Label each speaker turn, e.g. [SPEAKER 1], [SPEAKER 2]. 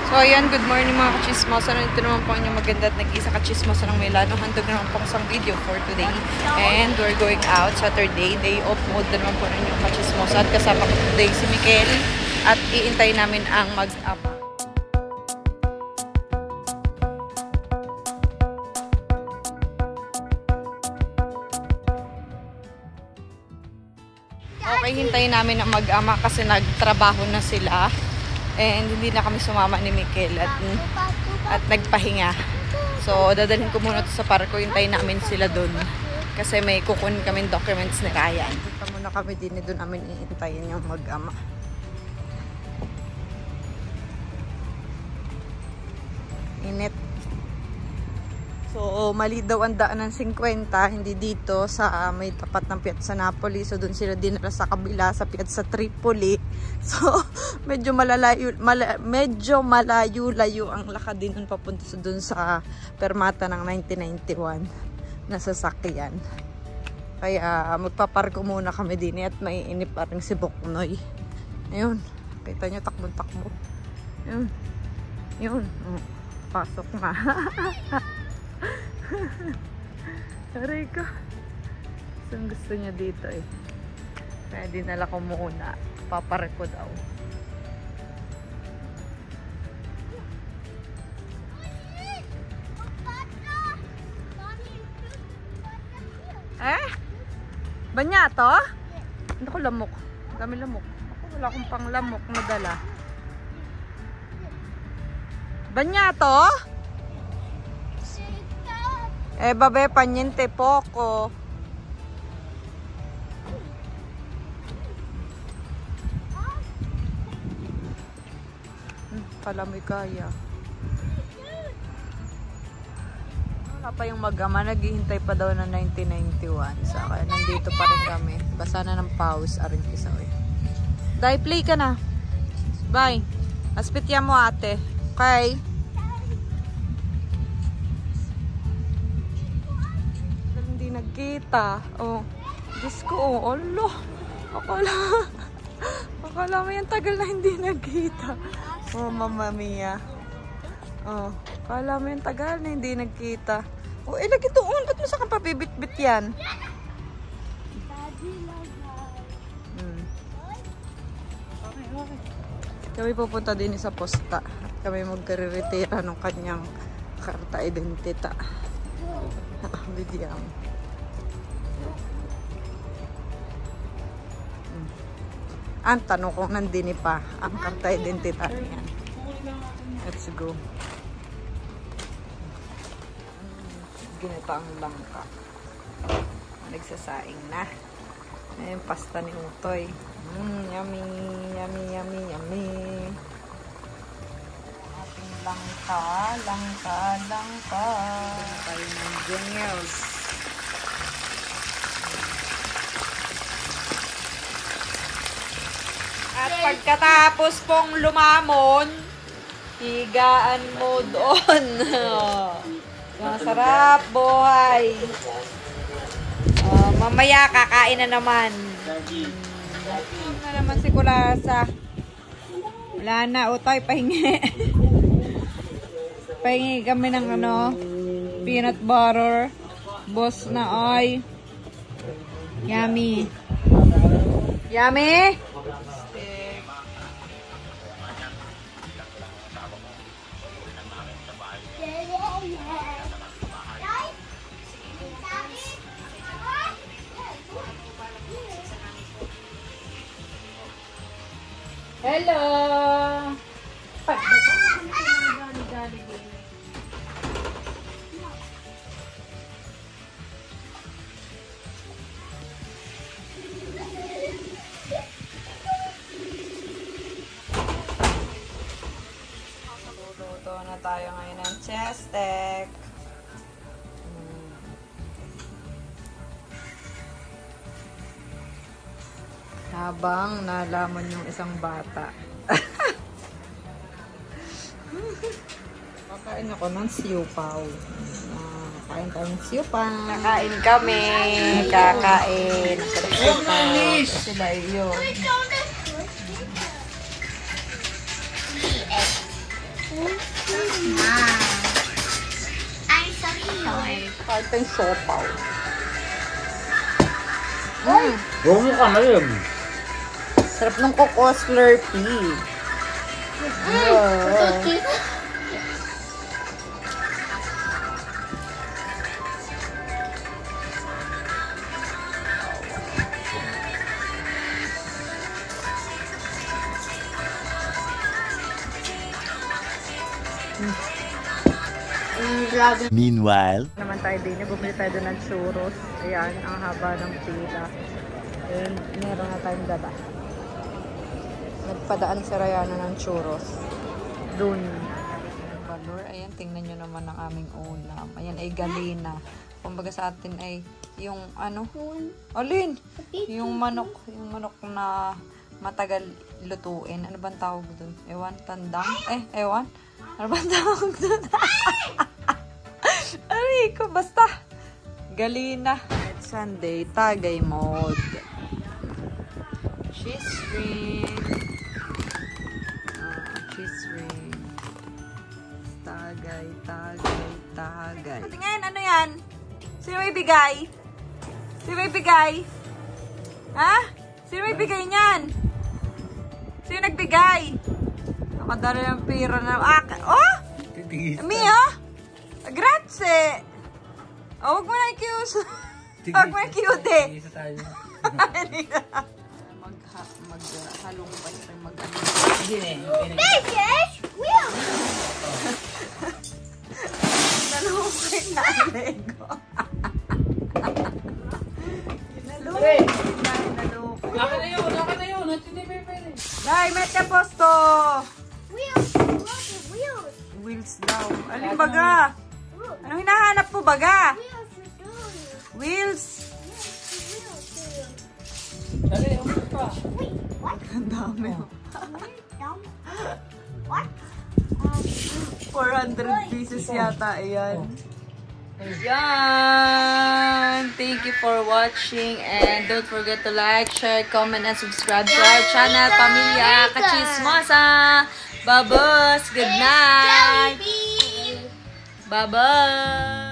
[SPEAKER 1] So ayan, good morning mga kachismosa. Ito naman po inyong maganda at nag-isa kachismosa ng Milano. Handog naman po isang video for today. And we're going out Saturday. Day off mode na naman po inyong kachismosa. At kasama ko today si Mikel. At iintay namin ang mag-ama. Okay, hintayin namin ang mag-ama kasi nagtrabaho na sila. And hindi na kami sumama ni Mikel at nagpahinga. So, dadalhin ko muna ito sa parko. Hintayin namin sila doon. Kasi may kukunin kami documents ni Ryan. Punta muna kami din. Doon namin iintayin yung mag-ama. Init. So, mali daw ang daan ng 50. Hindi dito sa may tapat ng Piazza Napoli. So, doon sila dinala sa kabila sa Piazza Tripoli. So, medyo malayo-layo ang lakad din nun papunta sa doon sa permata ng 1991 na sasakyan. Kaya magpaparko muna kami din at maiinip pa rin si Boknoy. Ayun, kita nyo takbo-takbo. Ayun, yun, pasok na. Aray ka. Saan gusto niya dito eh. Kaya dinala ko muna. Paparek ko daw. Eh? Banya to? Hindi ko lamok. Dami lamok. Ako wala akong pang lamok na dala. Banya to? Eh, babe, panyente poco. Pala may kaya. Wala pa yung mag-ama. Naghihintay pa daw ng 1991. So, kaya nandito pa rin kami. Basa na ng pause. Arin kisa eh. Dai, play ka na. Bye. Aspitya mo ate. Okay? Nagkita. Oh. Diyos ko, oh. Allah. Akala mo yung tagal na hindi nagkita. Oh, Mamma Mia. Oh. Akala mo yung tagal na hindi nagkita. Oh, lagi doon. Ba't mo sa kang papibit-bit yan? Okay. Kami pupunta din sa posta. At kami magre-retira ng kanyang karta identita. Bidyam. Ang tanong kung nandini pa ang karta identita niya. Let's go. Ginito ang langka. Nagsasaing na. Ayan, pasta ni Utoy. Yummy, yummy, yummy, yummy. Ating langka. Tayo ng juniors. At pagkatapos pong lumamon, higaan mo doon. Masarap buhay. Mamaya kakain na naman. Na naman si Kulasa. Wala na, Utoy, pahingi. Pahingi kami ng peanut butter. Boss na oy. Yummy. Yummy? Hello! Luto na tayo ngayon ng chestek. Habang nalaman yung isang bata. Kakain ako ng siupaw. Kain tayo ng siupaw. Kakain kami. Kakain. Sila yun.
[SPEAKER 2] I'm sorry.
[SPEAKER 1] Kahit yung sopaw.
[SPEAKER 3] Huwag mo ka malim.
[SPEAKER 1] Sarap ng Coco Slurpee.
[SPEAKER 4] Meanwhile,
[SPEAKER 1] Naman tayo din, bumili tayo doon ng churros. Ayan, ang haba ng pila. And meron na tayong dala. Nagpadaan si Rayana ng churros. Doon. Valor, ayan, tingnan nyo naman ang aming ulam. Ayan ay galina. Kumbaga sa atin ay yung ano? Alin? Yung manok na matagal lutuin. Ano bang tawag doon? Ewan, tandang? Ewan. Ano bang tawag doon? Aray ko, basta. Galina. It's Sunday, tagay mode. Cheese ring. Cheese ring. Tagay. Tingnan, ano yan? Sino may bigay? Ha? Sino may bigay niyan? Sino nagbigay? Nakadala yung pira na... Oh! Mia? Grazie! Oh, wag mo na i-cute. Wag mo i-cute eh. Maghalong pa yung mag-ano.
[SPEAKER 2] Bitches! Wheel!
[SPEAKER 1] Nalukay na ang Lego. Nalukay.
[SPEAKER 3] Akin na yun. Hindi pwede.
[SPEAKER 1] Dai, mete posto!
[SPEAKER 2] Wheels! Wheels!
[SPEAKER 1] Wheels daw. Alin baga? Anong hinahanap mo baga?
[SPEAKER 2] Wheels!
[SPEAKER 1] Wheels!
[SPEAKER 3] Dali, umot pa.
[SPEAKER 2] Wait, what?
[SPEAKER 1] Ang dami.
[SPEAKER 2] What?
[SPEAKER 1] 400 pieces yata. Ayan. Ayan. Thank you for watching. And don't forget to like, share, comment, and subscribe to our channel, Pamilya Kachismosa. Babos, good night. Bye-bye.